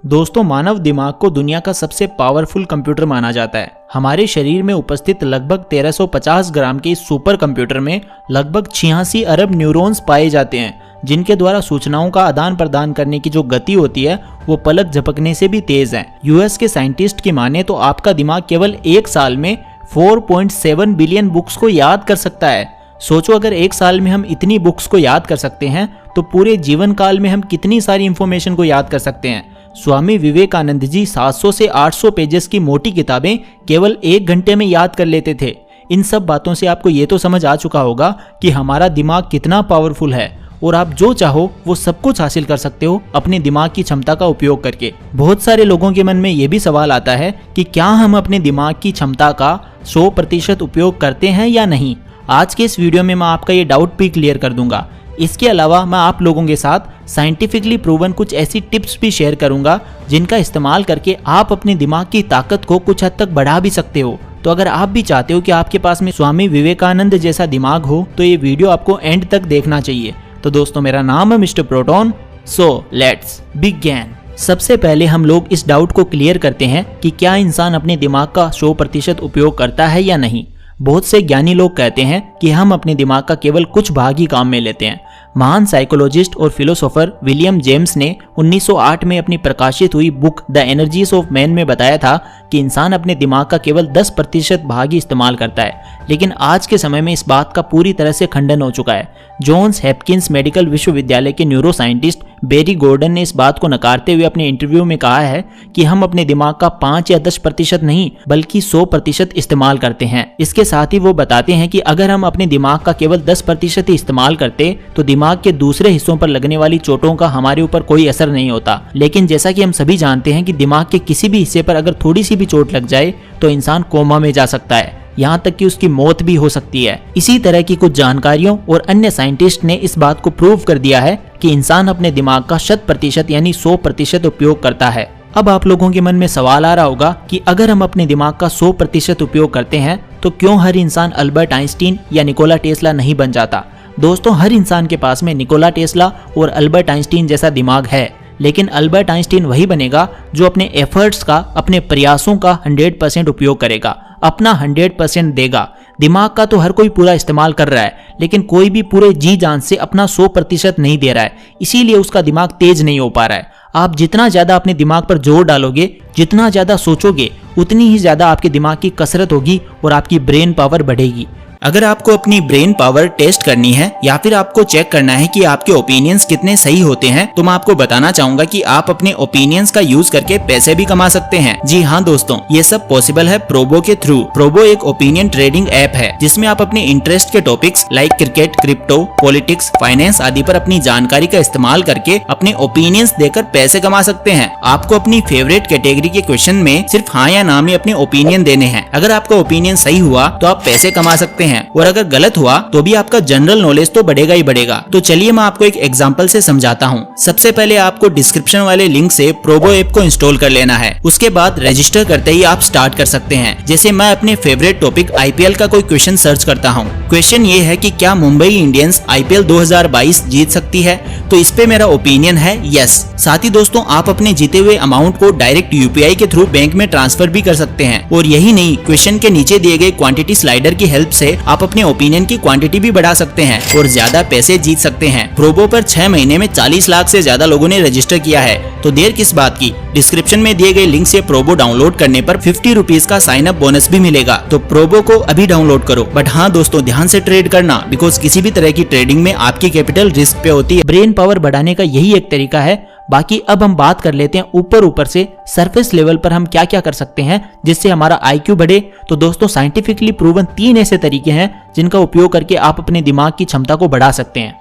दोस्तों, मानव दिमाग को दुनिया का सबसे पावरफुल कंप्यूटर माना जाता है। हमारे शरीर में उपस्थित लगभग 1350 ग्राम के इस सुपर कंप्यूटर में लगभग 86 अरब न्यूरॉन्स पाए जाते हैं, जिनके द्वारा सूचनाओं का आदान प्रदान करने की जो गति होती है वो पलक झपकने से भी तेज है। यूएस के साइंटिस्ट की माने तो आपका दिमाग केवल एक साल में 4.7 बिलियन बुक्स को याद कर सकता है। सोचो, अगर एक साल में हम इतनी बुक्स को याद कर सकते हैं तो पूरे जीवन काल में हम कितनी सारी इंफॉर्मेशन को याद कर सकते हैं। स्वामी विवेकानंद जी 700 से 800 पेजेस की मोटी किताबें केवल 1 घंटे में याद कर लेते थे। इन सब बातों से आपको ये तो समझ आ चुका होगा कि हमारा दिमाग कितना पावरफुल है और आप जो चाहो वो सब कुछ हासिल कर सकते हो अपने दिमाग की क्षमता का उपयोग करके। बहुत सारे लोगों के मन में ये भी सवाल आता है कि क्या हम अपने दिमाग की क्षमता का 100% उपयोग करते हैं या नहीं। आज के इस वीडियो में मैं आपका ये डाउट भी क्लियर कर दूंगा। इसके अलावा मैं आप लोगों के साथ साइंटिफिकली प्रूवन कुछ ऐसी टिप्स भी शेयर करूंगा जिनका इस्तेमाल करके आप अपने दिमाग की ताकत को कुछ हद तक बढ़ा भी सकते हो। तो अगर आप भी चाहते हो कि आपके पास में स्वामी विवेकानंद जैसा दिमाग हो तो ये वीडियो आपको एंड तक देखना चाहिए। तो दोस्तों, मेरा नाम है mister proton, so let's begin. सबसे पहले हम लोग इस डाउट को क्लियर करते हैं कि क्या इंसान अपने दिमाग का 100% उपयोग करता है या नहीं। बहुत से ज्ञानी लोग कहते हैं कि हम अपने दिमाग का केवल कुछ भाग ही काम में लेते हैं। महान साइकोलॉजिस्ट और फिलोसोफर विलियम जेम्स ने 1908 में अपनी प्रकाशित हुई book the energies of man में बताया था कि इंसान अपने दिमाग का केवल 10% भाग ही इस्तेमाल करता है। लेकिन आज के समय में इस बात का पूरी तरह से खंडन हो चुका है। जॉन्स हॉपकिंस मेडिकल विश्वविद्यालय के न्यूरो साइंटिस्ट बेरी गॉर्डन ने इस बात को नकारते हुए अपने इंटरव्यू में कहा है कि हम अपने दिमाग का 5 या 10% नहीं बल्कि 100% इस्तेमाल करते हैं। इसके साथ ही वो बताते हैं कि अगर हम अपने दिमाग का केवल 10% ही इस्तेमाल करते तो दिमाग के दूसरे हिस्सों पर लगने वाली चोटों का हमारे ऊपर कोई असर नहीं होता। लेकिन जैसा कि हम सभी जानते हैं कि दिमाग के किसी भी हिस्से पर अगर थोड़ी सी भी चोट लग जाए तो इंसान कोमा में जा सकता है, यहाँ तक कि उसकी मौत भी हो सकती है। इसी तरह की कुछ जानकारियों और अन्य साइंटिस्ट ने इस बात को प्रूव कर दिया है कि इंसान अपने दिमाग का 100% यानी 100% उपयोग करता है। अब आप लोगों के मन में सवाल आ रहा होगा कि अगर हम अपने दिमाग का 100% उपयोग करते हैं तो क्यों हर इंसान अल्बर्ट आइंस्टीन या निकोला टेस्ला नहीं बन जाता। दोस्तों, हर इंसान के पास में निकोला टेस्ला और अल्बर्ट आइंस्टीन जैसा दिमाग है, लेकिन अल्बर्ट आइंस्टीन वही बनेगा जो अपने एफर्ट्स का, अपने प्रयासों का 100% उपयोग करेगा, अपना 100% देगा। दिमाग का तो हर कोई पूरा इस्तेमाल कर रहा है, लेकिन कोई भी पूरे जी जान से अपना 100% नहीं दे रहा है, इसीलिए उसका दिमाग तेज नहीं हो पा रहा है। आप जितना ज्यादा अपने दिमाग पर जोर डालोगे, जितना ज्यादा सोचोगे, उतनी ही ज्यादा आपके दिमाग की कसरत होगी और आपकी ब्रेन पावर बढ़ेगी। अगर आपको अपनी ब्रेन पावर टेस्ट करनी है या फिर आपको चेक करना है कि आपके ओपिनियंस कितने सही होते हैं, तो मैं आपको बताना चाहूंगा कि आप अपने ओपिनियंस का यूज करके पैसे भी कमा सकते हैं। जी हाँ दोस्तों, ये सब पॉसिबल है प्रोबो के थ्रू। प्रोबो एक ओपिनियन ट्रेडिंग ऐप है जिसमें आप अपने इंटरेस्ट के topics like cricket, crypto, politics, finance आदि पर अपनी जानकारी का इस्तेमाल करके अपने ओपिनियंस देकर पैसे कमा सकते हैं। आपको अपनी फेवरेट कैटेगरी के क्वेश्चन में सिर्फ हाँ या ना में अपने ओपिनियन देने हैं। अगर आपका ओपिनियन सही हुआ तो आप पैसे कमा सकते हैं और अगर गलत हुआ तो भी आपका जनरल नॉलेज तो बढ़ेगा ही बढ़ेगा। तो चलिए मैं आपको एक एग्जांपल से समझाता हूँ। सबसे पहले आपको डिस्क्रिप्शन वाले लिंक से प्रोबो ऐप को इंस्टॉल कर लेना है। उसके बाद रजिस्टर करते ही आप स्टार्ट कर सकते हैं। जैसे मैं अपने फेवरेट टॉपिक आईपीएल का कोई क्वेश्चन सर्च करता हूँ। क्वेश्चन ये है कि क्या मुंबई इंडियंस आईपीएल 2022 जीत सकती है, तो इस पे मेरा ओपिनियन है यस। साथ ही दोस्तों, आप अपने जीते हुए अमाउंट को डायरेक्ट यूपीआई के थ्रू बैंक में ट्रांसफर भी कर सकते हैं। और यही नहीं, क्वेश्चन के नीचे दिए गए क्वांटिटी स्लाइडर की हेल्प से आप अपने ओपिनियन की क्वांटिटी भी बढ़ा सकते हैं और ज्यादा पैसे जीत सकते हैं। प्रोबो पर 6 महीने में 40 लाख से ज्यादा लोगों ने रजिस्टर किया है, तो देर किस बात की। डिस्क्रिप्शन में दिए गए लिंक से प्रोबो डाउनलोड करने पर 50 रुपीज का साइन अप बोनस भी मिलेगा। तो प्रोबो को अभी डाउनलोड करो। बट हाँ दोस्तों, ध्यान से ट्रेड करना, बिकॉज किसी भी तरह की ट्रेडिंग में आपकी कैपिटल रिस्क पे होती है। ब्रेन पावर बढ़ाने का यही एक तरीका है। बाकी अब हम बात कर लेते हैं ऊपर से सरफेस लेवल पर हम क्या क्या कर सकते हैं जिससे हमारा आईक्यू बढ़े। तो दोस्तों, साइंटिफिकली प्रूवन 3 ऐसे तरीके हैं जिनका उपयोग करके आप अपने दिमाग की क्षमता को बढ़ा सकते हैं।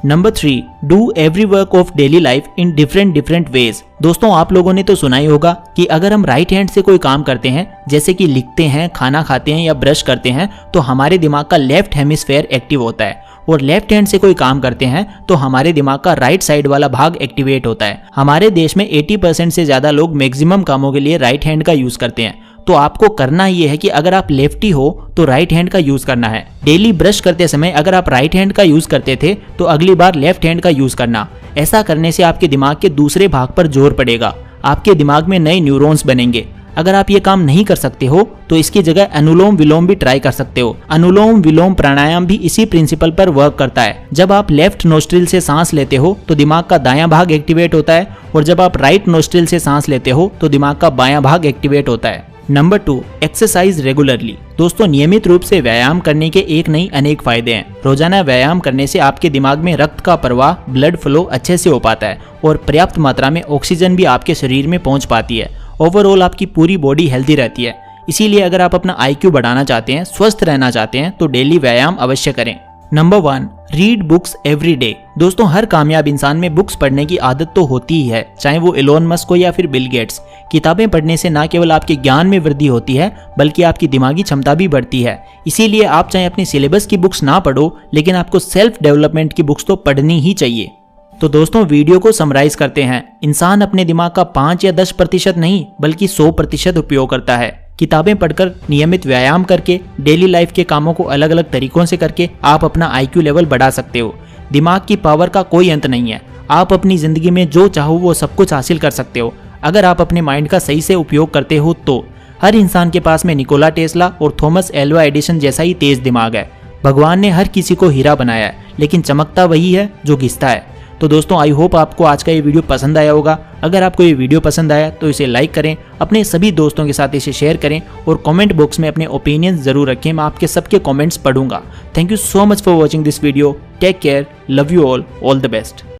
Number 3, do every work of daily life in different ways. दोस्तों, आप लोगों ने तो सुना ही होगा कि अगर हम राइट हैंड से कोई काम करते हैं, जैसे कि लिखते हैं, खाना खाते हैं या ब्रश करते हैं, तो हमारे दिमाग का लेफ्ट हेमिस्फेयर एक्टिव होता है। और लेफ्ट हैंड से कोई काम करते हैं तो हमारे दिमाग का राइट साइड वाला भाग एक्टिवेट होता है। हमारे देश में 80% से ज्यादा लोग मैक्सिमम कामों के लिए राइट हैंड का यूज करते हैं। तो आपको करना ये है कि अगर आप लेफ्टी हो तो राइट हैंड का यूज करना है। डेली ब्रश करते समय अगर आप राइट हैंड का यूज करते थे तो अगली बार लेफ्ट हैंड का यूज करना। ऐसा करने से आपके दिमाग के दूसरे भाग पर जोर पड़ेगा। आपके दिमाग में नए न्यूरॉन्स बनेंगे। अगर आप ये काम नहीं कर सकते हो तो इसकी जगह अनुलोम विलोम भी ट्राई कर सकते हो। अनुलोम विलोम प्राणायाम भी इसी प्रिंसिपल पर वर्क करता है। जब आप लेफ्ट नोस्ट्रिल से सांस लेते हो तो दिमाग का दायां भाग एक्टिवेट होता है, और जब आप राइट नोस्ट्रिल से सांस लेते हो तो दिमाग का बायां भाग एक्टिवेट होता है। Number 2, exercise regularly. दोस्तों, नियमित रूप से व्यायाम करने के एक नहीं अनेक फायदे हैं। रोजाना व्यायाम करने से आपके दिमाग में रक्त का प्रवाह, ब्लड फ्लो अच्छे से हो पाता है और पर्याप्त मात्रा में ऑक्सीजन भी आपके शरीर में पहुंच पाती है। ओवरऑल आपकी पूरी बॉडी हेल्दी रहती है। इसीलिए अगर आप अपना IQ बढ़ाना चाहते हैं, स्वस्थ रहना चाहते हैं, तो डेली व्यायाम अवश्य करें। Number 1, read books every day. दोस्तों, हर कामयाब इंसान में बुक्स पढ़ने की आदत तो होती ही है, चाहे वो एलोन मस्क हो या फिर बिल गेट्स। किताबें पढ़ने से न केवल आपके ज्ञान में वृद्धि होती है, बल्कि आपकी दिमागी क्षमता भी बढ़ती है। इसीलिए आप चाहे अपनी सिलेबस की बुक्स ना पढ़ो, लेकिन आपको सेल्फ डेवलपमेंट की बुक्स तो पढ़नी ही चाहिए। तो दोस्तों, वीडियो को समराइज करते हैं। इंसान अपने दिमाग का 5 या 10% नहीं, बल्कि 100% उपयोग करता है। किताबें पढ़कर, नियमित व्यायाम करके, डेली लाइफ के कामों को अलग अलग तरीकों से करके आप अपना IQ लेवल बढ़ा सकते हो। दिमाग की पावर का कोई अंत नहीं है। आप अपनी जिंदगी में जो चाहो वो सब कुछ हासिल कर सकते हो, अगर आप अपने माइंड का सही से उपयोग करते हो तो। हर इंसान के पास में निकोला टेस्ला और थॉमस एल्वा एडिसन जैसा ही तेज दिमाग है। भगवान ने हर किसी को हीरा बनाया है, लेकिन चमकता वही है जो घिसता है। तो दोस्तों, आई होप आपको आज का ये वीडियो पसंद आया होगा। अगर आपको ये वीडियो पसंद आया तो इसे लाइक करें, अपने सभी दोस्तों के साथ इसे शेयर करें और कमेंट बॉक्स में अपने ओपिनियंस जरूर रखें। मैं आपके सबके कमेंट्स पढ़ूंगा। Thank you so much for watching this video. Take care, love you all the best.